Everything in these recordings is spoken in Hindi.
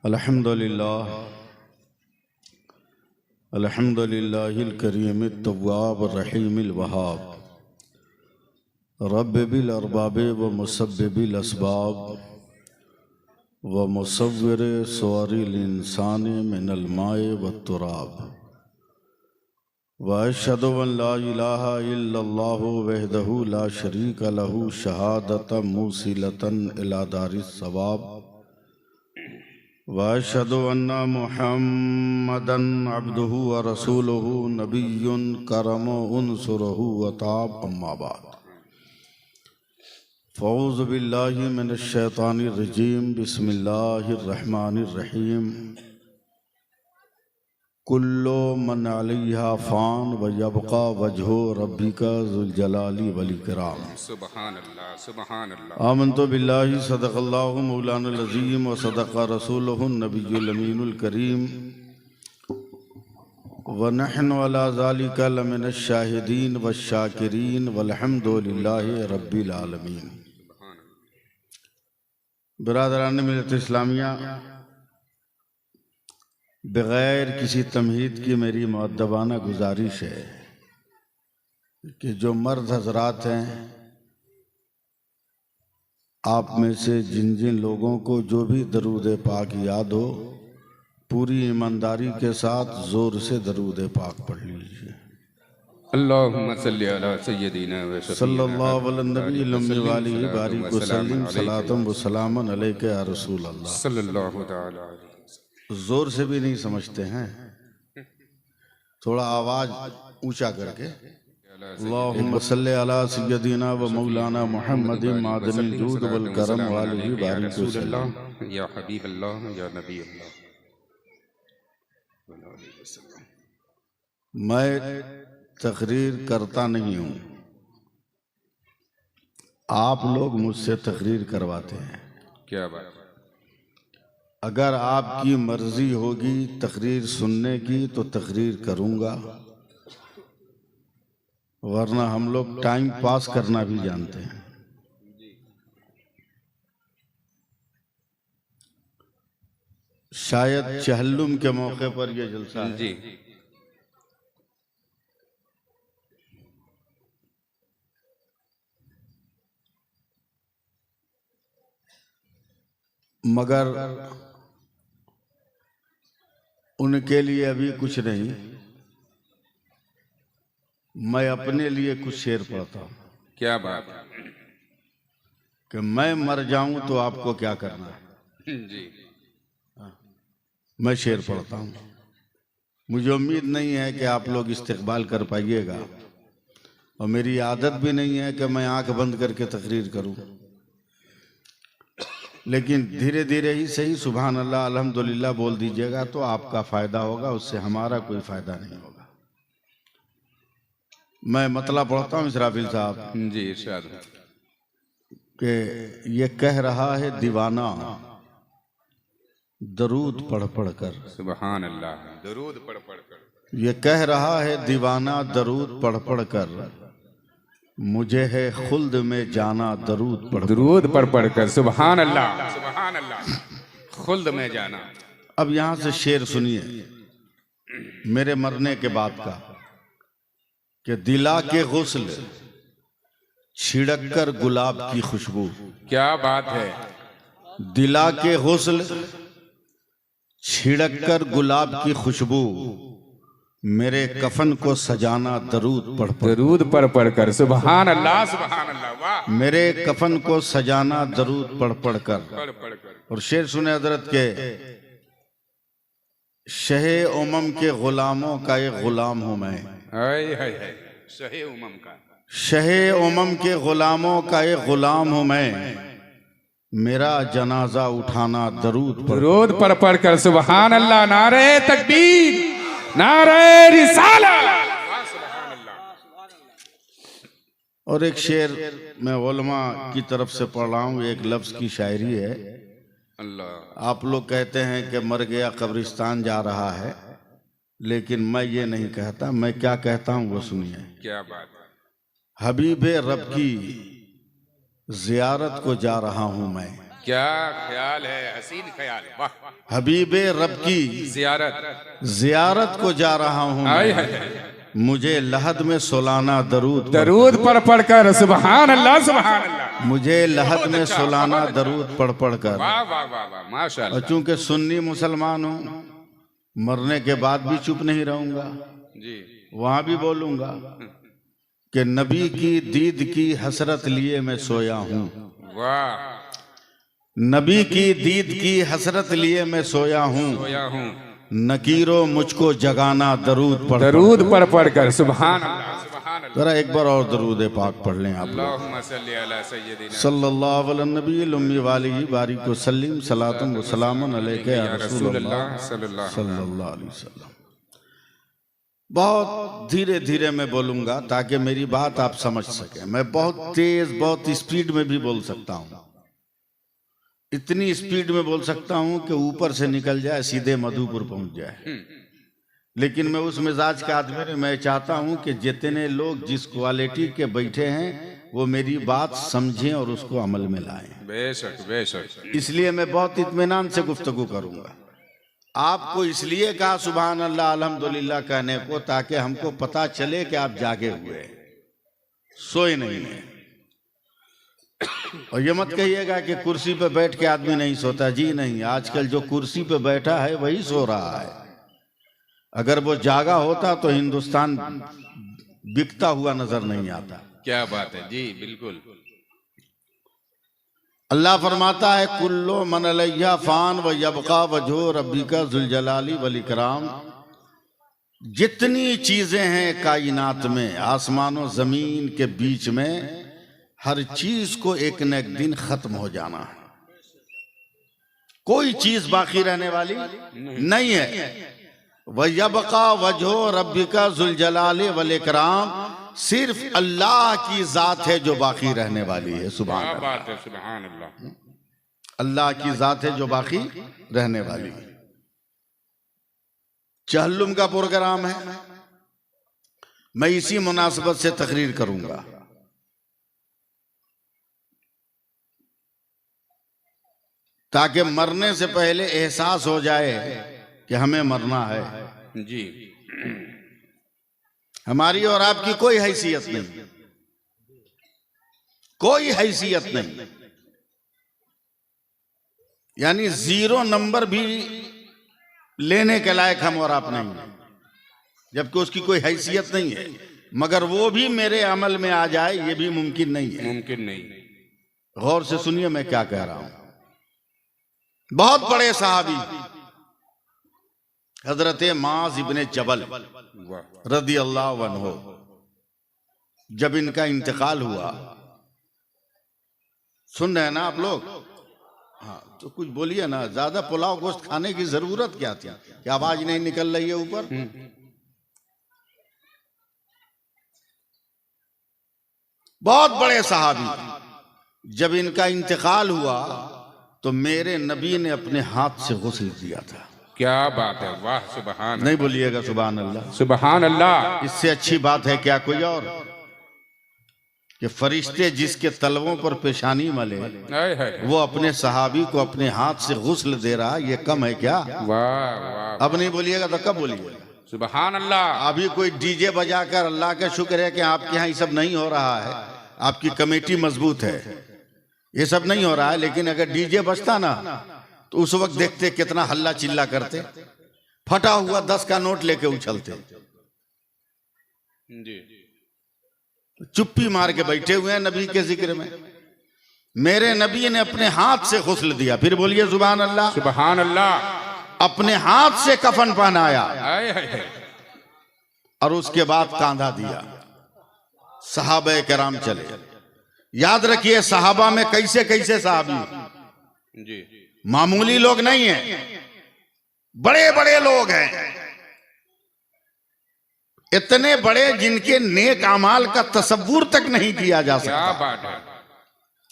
अल्हम्दुलिल्लाह अल्हम्दुलिल्लाहिल करीमित तव्वाब रहीमिल वहाब रब्बिल अरबाब व मुसब्बिबिल अस्बाब व मुसव्विर सवारिल इंसान मिनल माए व तुराब व अशहदु अन ला इलाहा इल्लल्लाहु वहदहु ला शरीका लहु शहादतम मूसिलतन इला दारिस सवाब व अशहदु अन्ना मुहम्मदन अब्दुहु व रसूलुहु नबियुन करमु उनसुरहु व ताब अम्मा बाद फ़ऊज़ु बिल्लाहि मिनश शैतानिर रजीम बिस्मिल्लाहिर रहमानिर रहीम कुल्लु मन अलैहा फ़ान व यबक़ा वजहु रब्बिका ज़ुल जलाली वल इकराम। सुभान अल्लाह सुभान अल्लाह। आमन्तु बिल्लाहि सदक़ल्लाहु मौलाना अज़ीम व सदक़ा रसूलुहु नबियुल अमीनुल करीम व नहनु अला ज़ालिका लमिनश शाहिदीन व शाकिरीन वल्हम्दुलिल्लाहि रब्बिल आलमीन। बिरादरान मिल्लत इस्लामिया, बग़ैर किसी तमहीद की मेरी मुअद्दबाना गुजारिश है कि जो मर्द हजरात हैं, आप में से जिन जिन लोगों को जो भी दरूद पाक याद हो, पूरी ईमानदारी के साथ ज़ोर से दरूद पाक पढ़ लीजिए। अल्लाहुम्मा सल्ली अला सय्यदिना व सल्लल्लाहु अलैहि नबी वाली बारिक वसल्लम सलातम व सलामन अलैका या रसूल अल्लाह। सल्लल्लाहु तआला अलैहि वसल्लम। जोर से भी नहीं समझते हैं, थोड़ा आवाज ऊंचा करके अल्लाहुम्मा सल्ली अला सय्यदिना व मौलाना मुहम्मदिन मादनिल जूद वल करम व आलिहि बारिक वसल्लम। या हबीब अल्लाह या नबी अल्लाह। मैं तकरीर करता नहीं हूँ, आप लोग मुझसे तकरीर करवाते हैं। क्या बात। अगर आपकी मर्जी होगी तकरीर सुनने की तो तकरीर करूँगा, वरना हम लोग टाइम पास करना भी जानते हैं। शायद चहल्लुम के मौके पर यह जलसा है जी। मगर उनके लिए अभी कुछ नहीं, मैं अपने लिए कुछ शेर पढ़ता हूँ। क्या बात कि मैं मर जाऊं तो आपको क्या करना है। जी। मैं शेर पढ़ता हूँ, मुझे उम्मीद नहीं है कि आप लोग इस्तकबाल कर पाइएगा, और मेरी आदत भी नहीं है कि मैं आंख बंद करके तकरीर करूं, लेकिन धीरे धीरे ही सही सुभान अल्लाह अल्हम्दुलिल्लाह बोल दीजिएगा तो आपका फायदा होगा, उससे हमारा कोई फायदा नहीं होगा। मैं मतलब पढ़ता हूँ इसराफिल साहब जी इरशाद। कि ये कह रहा है दीवाना दरूद पढ़ पढ़ कर। सुभान अल्लाह। दरूद पढ़ पढ़ कर। ये कह रहा है दीवाना दरूद पढ़ पढ़ कर, मुझे है खुल्द में जाना दरूद पढ़। दरूद पढ़ पढ़ कर। सुभान अल्लाह सुभान अल्लाह। खुल्द में जाना। अब यहां से शेर सुनिए मेरे मरने के बाद का, कि दिला के गुस्ल छिड़क कर गुलाब की खुशबू। क्या बात है। दिला के गुस्ल छिड़क कर गुलाब की खुशबू, मेरे कफन को सजाना दरूद पढ़ पढ़। दरूद पढ़ पढ़ कर। सुभान अल्लाह सुभान अल्लाह। वाह। मेरे कफन को सजाना दरूद पढ़ पढ़ कर। पढ़ पढ़ कर। और शेर सुने हजरत के, शहे उमम के गुलामों का एक गुलाम हूं मैं। हाय हाय हाय। शहे उमम का। शहे उमम के गुलामों का एक गुलाम हूं मैं, मेरा जनाजा उठाना दरूद पढ़। दरूद पढ़ पढ़ कर। सुभान अल्लाह। नारे तकबीर नारे रिसालत। सुभान अल्लाह। और एक शेर मैं उलमा की तरफ से पढ़ रहा हूं, एक लफ्ज की शायरी है। अल्लाह। आप लोग कहते हैं कि मर गया कब्रिस्तान जा रहा है, लेकिन मैं ये नहीं कहता। मैं क्या कहता हूं वो सुनिए। क्या बात है। हबीबे रब की जियारत को जा रहा हूं मैं। क्या ख्याल है, हसीन ख्याल है, वाह। हबीबे रब की जियारत को जा रहा हूँ आय मैं। हाय, मुझे लहद में सोलाना दरूद दरूद पढ़ कर सुभान अल्लाह सुभान अल्लाह। मुझे लहद में सोलाना दरूद पढ़ कर। वाह वाह वाह वाह, और माशाअल्लाह चूंकि सुन्नी मुसलमान हूँ, मरने के बाद भी चुप नहीं रहूंगा, जी। वहां भी बोलूंगा कि नबी की दीद की हसरत लिए मैं सोया हूँ। वाह, नबी की दीद की हसरत लिए मैं सोया हूँ। सोया हूँ, नकीरो मुझको जगाना दरूद दरूद पढ़ कर सुभान अल्लाह सुभान अल्लाह। जरा एक बार और दरूद पाक पढ़ लें आप लोग। अल्लाहुम्मा सल्ली अला सय्यदिना सल्लल्लाहु अलैहि नबी उम्मी वालिही बारिक व सल्लिम सलातुम व सलामुन अलैका या रसूलल्लाह सल्लल्लाहु अलैहि वसल्लम। बहुत धीरे धीरे मैं बोलूंगा ताकि मेरी बात आप समझ सकें। मैं बहुत तेज, बहुत स्पीड में भी बोल सकता हूँ। इतनी स्पीड में बोल सकता हूं कि ऊपर से निकल जाए, सीधे मधुपुर पहुंच जाए। लेकिन मैं उस मिजाज का आदमी नहीं। मैं चाहता हूं कि जितने लोग जिस क्वालिटी के बैठे हैं वो मेरी बात समझें और उसको अमल में लाएं। बेशक बेशक। इसलिए मैं बहुत इत्मीनान से गुफ्तगू करूंगा। आपको इसलिए कहा सुभान अल्लाह अल्हम्दुलिल्लाह कहने को, ताकि हमको पता चले कि आप जागे हुए, सोए नहीं हैं। और ये मत कहिएगा कि कुर्सी पे बैठ के आदमी नहीं सोता। जी नहीं, आजकल जो कुर्सी पे बैठा है वही सो रहा है। अगर वो जागा होता तो हिंदुस्तान बिकता हुआ नजर नहीं आता। क्या बात है जी, बिल्कुल। अल्लाह फरमाता है कुल्लो मन अलैहा फान व यबका वजहो रब्बिका जुल जलाली वल इकराम। जितनी चीजें हैं कायनात में, आसमानों जमीन के बीच में, हर चीज को एक न एक दिन खत्म हो जाना है। कोई चीज बाकी रहने वाली नहीं है। वयबका वजहो रब्बिका जुल जलाली वल इकराम। सिर्फ अल्लाह की जात है जो बाकी रहने वाली है। सुभान अल्लाह, बात है, सुभान अल्लाह। अल्लाह की जात है जो बाकी रहने वाली है। चहल्लुम का प्रोग्राम है, मैं इसी मुनासबत से तकरीर करूंगा। ताकि मरने से पहले एहसास हो जाए कि हमें मरना है। जी। हमारी और आपकी कोई हैसियत नहीं, कोई हैसियत नहीं। यानी 0 नंबर भी लेने के लायक हम और आप नहीं, जबकि उसकी कोई हैसियत नहीं है। मगर वो भी मेरे अमल में आ जाए, ये भी मुमकिन नहीं है। मुमकिन नहीं। गौर से सुनिए मैं क्या कह रहा हूं। बहुत बड़े सहाबी हजरत माज इब्ने जबल रदी अल्लाह अन्हु, जब इनका इंतकाल हुआ, सुन रहे हैं ना आप लोग? हाँ, तो कुछ बोलिए ना। ज्यादा पुलाव गोश्त खाने की जरूरत क्या थी कि आवाज नहीं निकल रही है ऊपर? बहुत बड़े सहाबी, जब इनका इंतकाल हुआ तो मेरे नबी ने अपने हाथ से गुस्ल दिया था। क्या बात है, वाह सुभान। नहीं बोलिएगा सुभान अल्लाह, सुभान अल्लाह। इससे अच्छी बात है क्या कोई और? कि फरिश्ते जिसके तलवों पर पेशानी मले वो अपने सहाबी को अपने हाथ से गुस्ल दे रहा, ये कम है क्या? वाह वाह। अब नहीं बोलिएगा तो कब बोलिएगा? सुभान अल्लाह। अभी कोई डीजे बजाकर, अल्लाह का शुक्र है कि आपके यहाँ ये सब नहीं हो रहा है, आपकी कमेटी मजबूत है, ये सब नहीं हो रहा है। लेकिन अगर डीजे बजता ना तो उस वक्त देखते कितना हल्ला चिल्ला करते, फटा हुआ 10 का नोट लेके उछलते। जी। चुप्पी मार के बैठे हुए हैं नबी के जिक्र में। मेरे नबी ने अपने हाथ से गुस्ल दिया। फिर बोलिए सुभान अल्लाह। सुभान अल्लाह। अपने हाथ से कफन पहनाया है। और उसके बाद कांधा दिया। सहाबे कराम चले। याद रखिए सहाबा में कैसे कैसे सहाबी, जी, मामूली लोग नहीं हैं, बड़े बड़े लोग हैं। इतने बड़े जिनके नेक अमाल का तसव्वुर तक नहीं किया जा सकता। क्या बात है।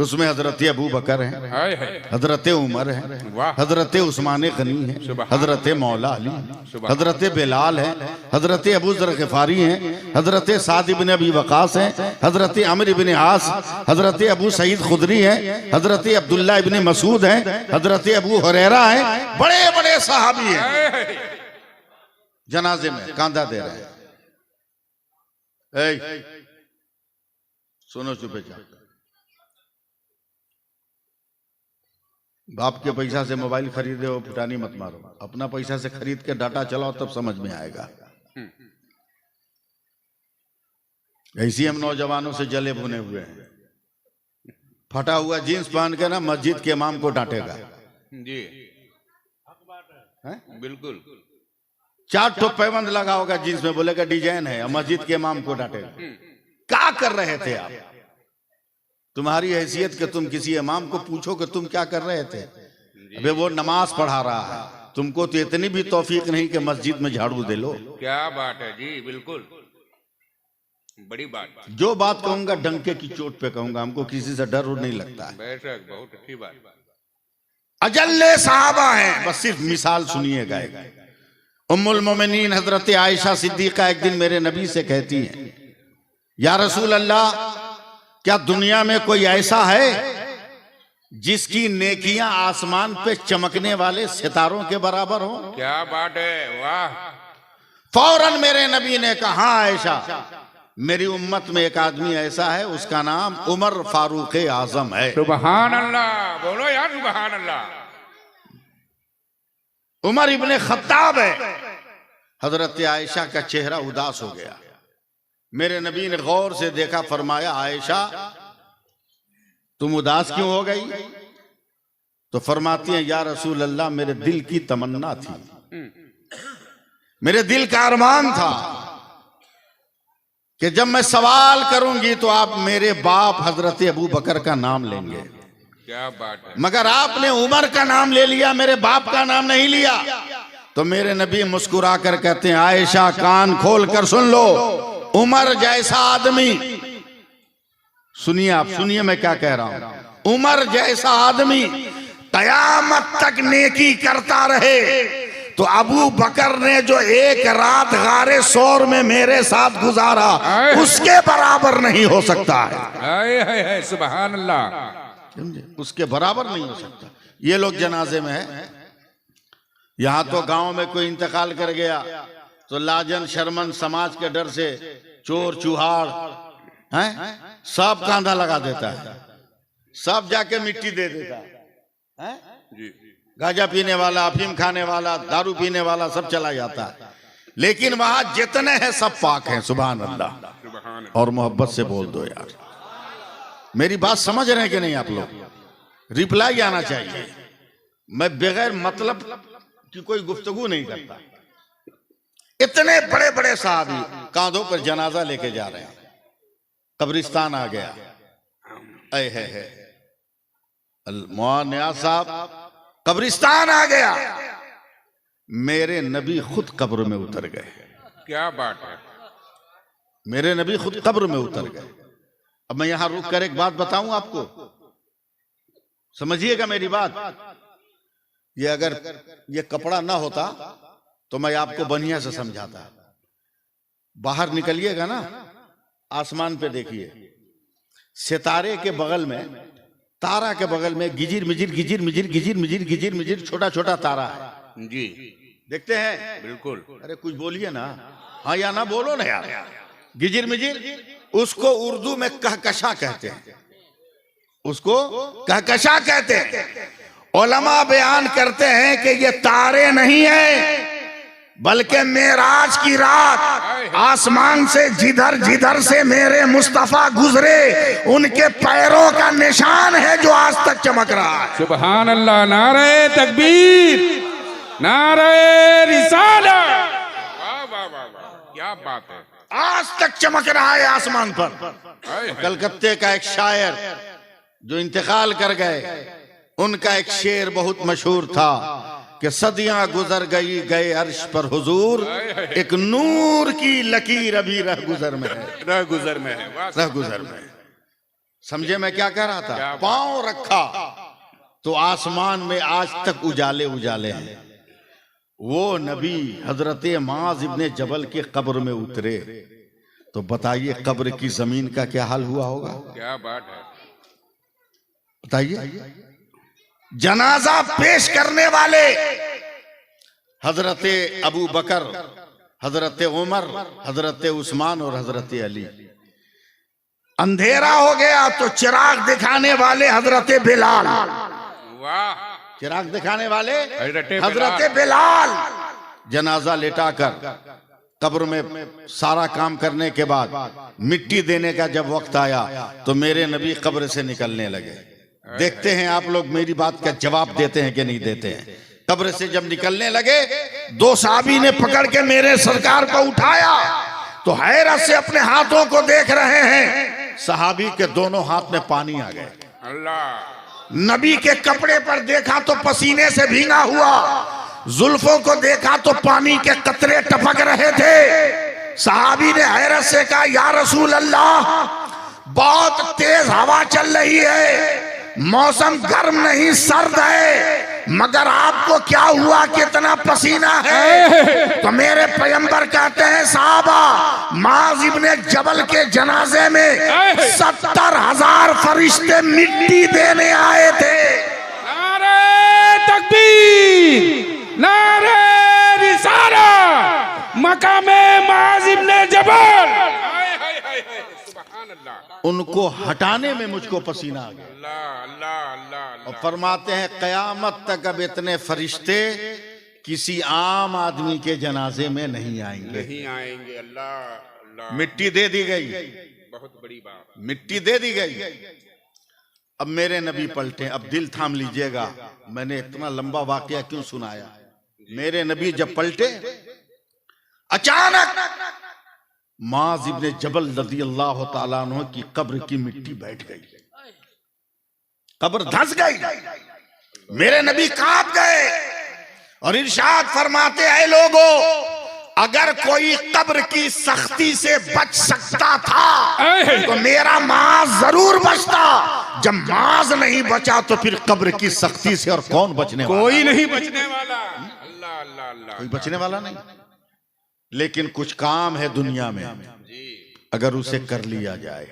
उसमें हजरत अबू बकर हैं, हाय हाय हजरत उमर है, वाह हजरत उस्मान गनी है, हजरत मौला अली, हजरत बिलाल है, हजरत अबू जर ग़िफ़ारी हैं, हजरत साद इब्न अबी वक़ास हैं, हजरत अमर इब्न आस, हजरत अबू सईद खुदरी हैं, हजरत अब्दुल्ला इब्न मसूद हैं, हजरत अबू हुरैरा हैं। बड़े बड़े सहाबी हैं। जनाजे में कांधा दे रहे हैं। सुनो चुपे चाप, बाप के पैसा से मोबाइल खरीदे हो, फुटानी मत मारो। अपना पैसा से खरीद के डाटा चलाओ, तब समझ में आएगा। ऐसी हम नौजवानों से जले भुने हुए हैं। फटा हुआ जीन्स पहन के ना मस्जिद के इमाम को डांटेगा जी, बिल्कुल। 4 ठो पैबंद लगा होगा जीन्स में, बोलेगा डिजाइन है, मस्जिद के इमाम को डांटेगा। क्या कर रहे थे आप? तुम्हारी हैसियत कि तुम किसी इमाम को पूछो कि तुम क्या कर रहे थे। अबे वो नमाज पढ़ा रहा है, तुमको तो इतनी भी तौफीक नहीं कि मस्जिद में झाड़ू दे लो। क्या बात है जी, बिल्कुल बड़ी बात। जो बात कहूंगा डंके की चोट पे कहूंगा, हमको किसी से डर नहीं लगता है। बेशक, बहुत अच्छी बात। अजल्ले साहबा हैं, बस सिर्फ मिसाल सुनिएगा। उम्मुल मोमिनीन हजरत आयशा सिद्दीका एक दिन मेरे नबी से कहती हैं, या रसूल अल्लाह, क्या दुनिया में कोई ऐसा है जिसकी नेकियां आसमान पे चमकने वाले सितारों के बराबर हो? क्या बात है, वाह। फौरन मेरे नबी ने कहा, आयशा, मेरी उम्मत में एक आदमी ऐसा है, उसका नाम उमर फारूक आजम है। सुभान अल्लाह, बोलो यार सुभान अल्लाह। उमर इब्ने खत्ताब है। हजरत आयशा का चेहरा उदास हो गया। मेरे नबी ने गौर से देखा, फरमाया, आयशा तुम उदास क्यों हो गई? तो फरमाती हैं, या रसूल अल्लाह, मेरे दिल की तमन्ना थी, मेरे दिल का अरमान था कि जब मैं सवाल करूंगी तो आप मेरे बाप हजरत अबू बकर का नाम लेंगे। क्या बात है। मगर आपने उमर का नाम ले लिया, मेरे बाप का नाम नहीं लिया। तो मेरे नबी मुस्कुरा कर कहते हैं, आयशा कान खोल कर सुन लो, उमर जैसा आदमी, सुनिए आप, सुनिए मैं क्या कह रहा हूं। उमर जैसा आदमी कयामत तक नेकी करता रहे तो अबू बकर ने जो एक रात गारे सौर में मेरे साथ गुजारा, उसके बराबर नहीं हो सकता है। सुभान अल्लाह, समझे? उसके बराबर नहीं हो सकता। ये लोग जनाजे में है, यहां तो गांव में कोई इंतकाल कर गया तो लाजन शर्मन समाज के डर से चोर चुहाड़ हैं, सब कांधा लगा देता है, सब जाके मिट्टी दे देता है। गांजा पीने वाला, अफीम खाने वाला, दारू पीने वाला सब चला जाता है। लेकिन वहां जितने हैं सब पाक हैं। सुभान अल्लाह। और मोहब्बत से बोल दो यार, मेरी बात समझ रहे हैं कि नहीं आप लोग? रिप्लाई आना चाहिए। मैं बगैर मतलब की कोई गुफ्तगू नहीं करता। इतने बड़े बड़े साहबी कांधों पर जनाजा लेके जा रहे हैं, कब्रिस्तान आ गया। ऐ है मौलाना साहब, कब्रिस्तान आ गया। मेरे नबी खुद कब्र में उतर गए। क्या बात है। मेरे नबी खुद कब्र में उतर गए। अब मैं यहां रुक कर एक बात बताऊं आपको, समझिएगा मेरी बात। ये अगर ये कपड़ा ना होता तो मैं आपको बढ़िया से समझाता। बाहर निकलिएगा ना, आसमान पे देखिए, सितारे के बगल में, तारा के बगल में गिजिर मिजिर गिजिर मिजिर गिजिर मिजिर गिजिर मिजिर छोटा छोटा तारा है जी, देखते हैं? बिल्कुल। अरे कुछ बोलिए ना, हाँ या ना बोलो ना यार। गिजिर मिजिर, उसको उर्दू में कहकशा कहते हैं, उसको कहकशा कहते हैं। उलमा बयान करते हैं कि ये तारे नहीं है, बल्कि मेराज की रात आसमान से जिधर जिधर से मेरे मुस्तफा गुजरे, उनके पैरों का निशान है जो आज तक चमक रहा है। सुभान अल्लाह, नारे तकबीर, नारे रिसालत। वाह वाह वाह वाह, क्या बात है। आज तक चमक रहा है आसमान पर। कलकत्ते का एक शायर जो इंतकाल कर गए, उनका एक शेर बहुत मशहूर था कि सदियां गुजर गए अर्श पर हुजूर, एक नूर की लकीर अभी रह गुजर में है। रह गुजर में है, रह गुजर में। समझे मैं क्या कह रहा था? क्या बात? पांव रखा तो आसमान में आज तक उजाले उजाले हैं। वो नबी हजरत माज इब्ने जबल के कब्र में उतरे तो बताइए कब्र की जमीन का क्या हाल हुआ होगा? क्या बात है? बताइए। जनाजा पेश करने वाले हजरत अबू बकर, हजरत उमर, हजरत उस्मान और हजरत अली। अंधेरा हो गया तो चिराग दिखाने वाले हजरत बिलाल। वाह, चिराग दिखाने वाले हजरत हजरत बिलाल। जनाजा लेटाकर कब्र में सारा काम करने के बाद मिट्टी देने का जब वक्त आया तो मेरे नबी कब्र से निकलने लगे। देखते हैं आप लोग मेरी बात का जवाब देते हैं कि नहीं देते हैं। कब्र से जब निकलने लगे, दो साहबी ने पकड़ के मेरे सरकार को उठाया तो हैरत से अपने हाथों को देख रहे हैं। सहाबी के दोनों हाथ में पानी आ गए। अल्लाह। नबी के कपड़े पर देखा तो पसीने से भीगा हुआ, जुल्फों को देखा तो पानी के कतरे टपक रहे थे। सहाबी ने हैरत से कहा, या रसूल अल्लाह, बहुत तेज हवा चल रही है, मौसम गर्म नहीं सर्द है, मगर आपको क्या हुआ, कितना पसीना है? तो मेरे पैगंबर कहते हैं, साहबा, माज इब्ने जबल के जनाजे में 70,000 फरिश्ते मिट्टी देने आए थे। नारे तकबीर, नारे रिसालत, मकामे माज इब्ने जबल। सुभान अल्लाह। उनको हटाने में मुझको पसीना आ गया। अल्लाह अल्लाह अल्लाह। और फरमाते हैं कयामत तक अब इतने फरिश्ते किसी आम आदमी के जनाजे में नहीं आएंगे। नहीं आएंगे। अल्लाह अल्लाह। मिट्टी दे दी गई, बहुत बड़ी बात। मिट्टी दे दी गई। अब मेरे नबी पलटे। अब दिल थाम लीजिएगा, मैंने इतना लंबा वाकया क्यों सुनाया। मेरे नबी जब पलटे, अचानक माज इब्ने जबल रज़ी अल्लाह ताला अन्हु की कब्र की मिट्टी बैठ गई, कब्र धंस गई। मेरे नबी कांप गए और इरशाद फरमाते हैं, लोगों, अगर कोई कब्र की सख्ती से बच सकता था तो मेरा माज जरूर बचता। जब माज नहीं बचा तो फिर कब्र की सख्ती से और कौन बचने वाला? कोई नहीं बचने वाला। अल्लाह अल्लाह अल्लाह। कोई बचने वाला नहीं। लेकिन कुछ काम है दुनिया में, अगर उसे कर लिया जाए